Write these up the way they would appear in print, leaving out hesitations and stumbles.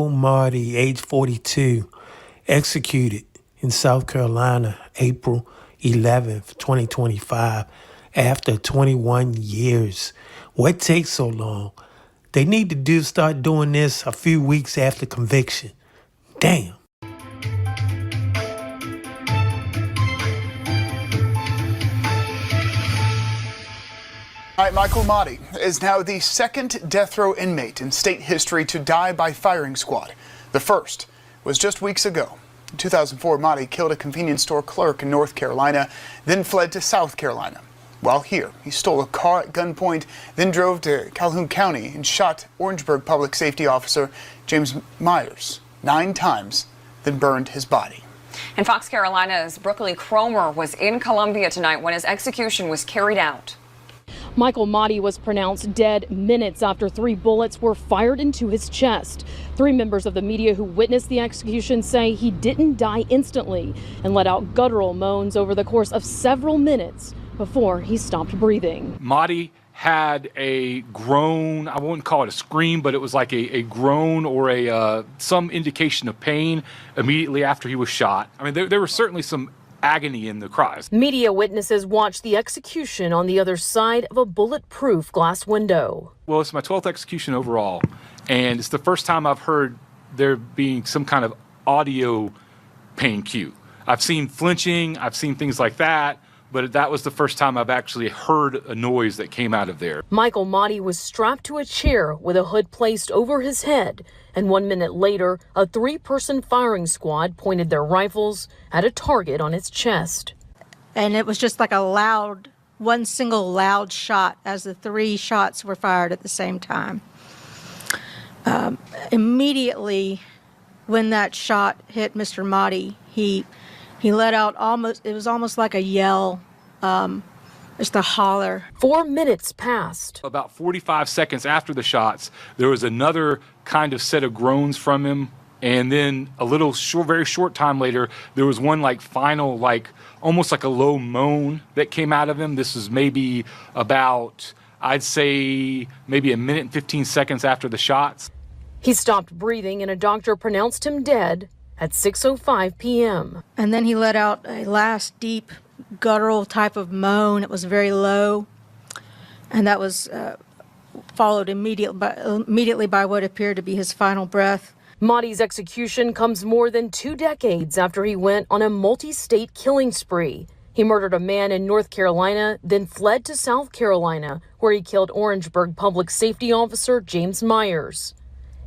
Mahdi, age 42, executed in South Carolina, April 11th, 2025, after 21 years. What takes so long? They need to start doing this a few weeks after conviction. Damn. INMATE Mikal Mahdi is now the second death row inmate in state history to die by firing squad. The first was just weeks ago. In 2004, Mahdi killed a convenience store clerk in North Carolina, then fled to South Carolina. While here, he stole a car at gunpoint, then drove to Calhoun County and shot Orangeburg Public Safety Officer James Myers 9 times, then burned his body. And Fox Carolina's Brooklyn Cromer was in Columbia tonight when his execution was carried out. Mikal Mahdi was pronounced dead minutes after 3 bullets were fired into his chest. 3 members of the media who witnessed the execution say he didn't die instantly and let out guttural moans over the course of several minutes before he stopped breathing. Mahdi had a groan. I wouldn't call it a scream, but it was like a groan or some indication of pain immediately after he was shot. I mean, there was certainly some agony in the cries. Media witnesses watched the execution on the other side of a bulletproof glass window. Well, it's my 12th execution overall, and it's the first time I've heard there being some kind of audio pain cue. I've seen flinching, I've seen things like that, but that was the first time I've actually heard a noise that came out of there. Mikal Mahdi was strapped to a chair with a hood placed over his head, and 1 minute later, a 3-person firing squad pointed their rifles at a target on his chest. And it was just like one single loud shot as the 3 shots were fired at the same time. Immediately, when that shot hit Mr. Mahdi, he let out it was almost like a yell, just a holler. 4 minutes passed. About 45 seconds after the shots, there was another kind of set of groans from him. And then a very short time later, there was one final, almost like a low moan that came out of him. This is maybe about, I'd say, maybe a minute and 15 seconds after the shots. He stopped breathing and a doctor pronounced him dead at 6:05 p.m. And then he let out a last deep guttural type of moan. It was very low, and that was followed immediately by what appeared to be his final breath. Mahdi's execution comes more than 2 decades after he went on a multi-state killing spree. He murdered a man in North Carolina, then fled to South Carolina, where he killed Orangeburg Public Safety Officer James Myers.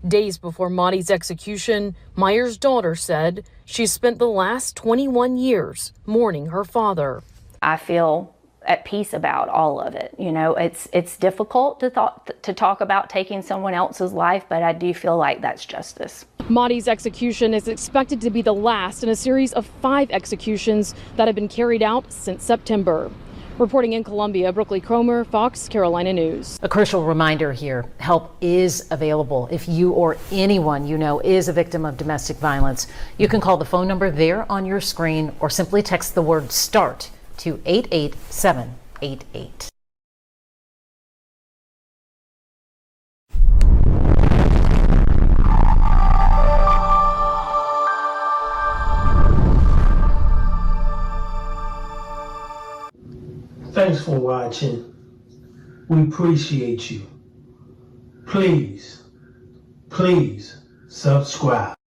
Days before Mahdi's execution, Myers' daughter said she spent the last 21 years mourning her father. I feel at peace about all of it. You know, it's difficult to talk about taking someone else's life, but I do feel like that's justice. Mahdi's execution is expected to be the last in a series of 5 executions that have been carried out since September. Reporting in Columbia, Brooklyn Cromer, Fox Carolina News. A crucial reminder here, help is available if you or anyone you know is a victim of domestic violence. You can call the phone number there on your screen or simply text the word START to 88788. Thanks for watching. We appreciate you. Please subscribe.